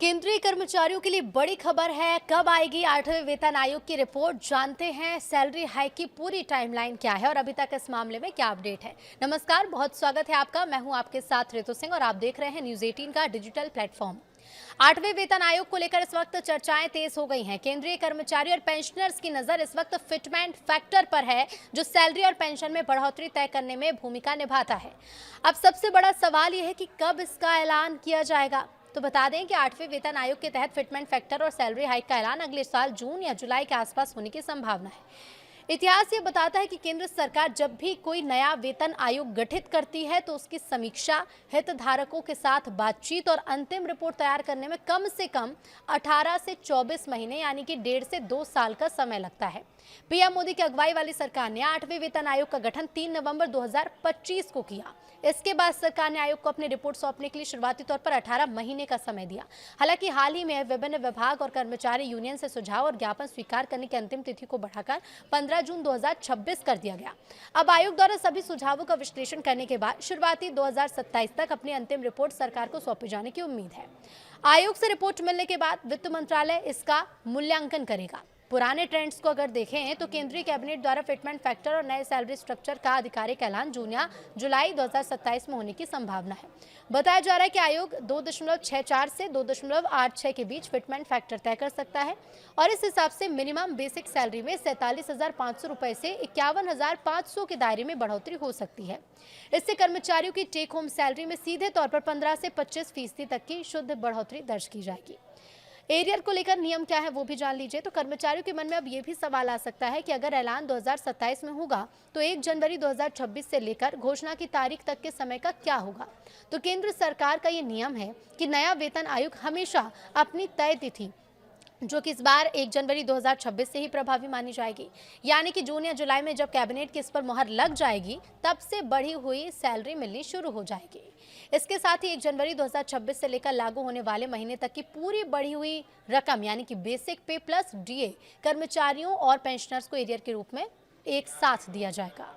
केंद्रीय कर्मचारियों के लिए बड़ी खबर है। कब आएगी 8वें वेतन आयोग की रिपोर्ट, जानते हैं सैलरी हाइक की पूरी टाइमलाइन क्या है और अभी तक इस मामले में क्या अपडेट है। नमस्कार, बहुत स्वागत है आपका। मैं हूं आपके साथ ऋतु सिंह और आप देख रहे हैं न्यूज 18 का डिजिटल प्लेटफॉर्म। 8वें वेतन आयोग को लेकर इस वक्त चर्चाएं तेज हो गई हैं। केंद्रीय कर्मचारी और पेंशनर्स की नजर इस वक्त फिटमेंट फैक्टर पर है, जो सैलरी और पेंशन में बढ़ोतरी तय करने में भूमिका निभाता है। अब सबसे बड़ा सवाल यह है कि कब इसका ऐलान किया जाएगा। तो बता दें कि 8वें वेतन आयोग के तहत फिटमेंट फैक्टर और सैलरी हाइक का ऐलान अगले साल जून या जुलाई के आसपास होने की संभावना है। इतिहास ये बताता है कि केंद्र सरकार जब भी कोई नया वेतन आयोग गठित करती है तो उसकी समीक्षा, हितधारकों के साथ बातचीत और अंतिम रिपोर्ट तैयार करने में कम से कम 18 से 24 महीने यानी कि 1.5 से 2 साल का समय लगता है। पीएम मोदी की अगुवाई वाली सरकार ने 8वें वेतन आयोग का गठन 3 नवंबर 2025 को किया। इसके बाद सरकार ने आयोग को अपनी रिपोर्ट सौंपने के लिए शुरुआती तौर पर 18 महीने का समय दिया। हालांकि हाल ही में विभिन्न विभाग और कर्मचारी यूनियन से सुझाव और ज्ञापन स्वीकार करने की अंतिम तिथि को बढ़ाकर 15 जून 2026 कर दिया गया। अब आयोग द्वारा सभी सुझावों का विश्लेषण करने के बाद शुरुआती 2027 तक अपनी अंतिम रिपोर्ट सरकार को सौंपे जाने की उम्मीद है। आयोग से रिपोर्ट मिलने के बाद वित्त मंत्रालय इसका मूल्यांकन करेगा। पुराने ट्रेंड्स को अगर देखें तो केंद्रीय कैबिनेट द्वारा फिटमेंट फैक्टर और नए सैलरी स्ट्रक्चर का आधिकारिक ऐलान जून या जुलाई 2027 में होने की संभावना है। बताया जा रहा है कि आयोग 2.64 से 2.86 के बीच फिटमेंट फैक्टर तय कर सकता है और इस हिसाब से मिनिमम बेसिक सैलरी में 47,500 रुपए से 51,500 के दायरे में बढ़ोतरी हो सकती है। इससे कर्मचारियों की टेक होम सैलरी में सीधे तौर पर 15 से 25% तक की शुद्ध बढ़ोतरी दर्ज की जाएगी। एरियर को लेकर नियम क्या है वो भी जान लीजिए। तो कर्मचारियों के मन में अब ये भी सवाल आ सकता है कि अगर ऐलान 2027 में होगा तो 1 जनवरी 2026 से लेकर घोषणा की तारीख तक के समय का क्या होगा। तो केंद्र सरकार का ये नियम है कि नया वेतन आयोग हमेशा अपनी तय तिथि, जो कि इस बार 1 जनवरी 2026 से ही प्रभावी मानी जाएगी, यानी कि जून या जुलाई में जब कैबिनेट की इस पर मुहर लग जाएगी तब से बढ़ी हुई सैलरी मिलनी शुरू हो जाएगी। इसके साथ ही 1 जनवरी 2026 से लेकर लागू होने वाले महीने तक की पूरी बढ़ी हुई रकम यानी कि बेसिक पे प्लस डीए कर्मचारियों और पेंशनर्स को एरियर के रूप में एक साथ दिया जाएगा।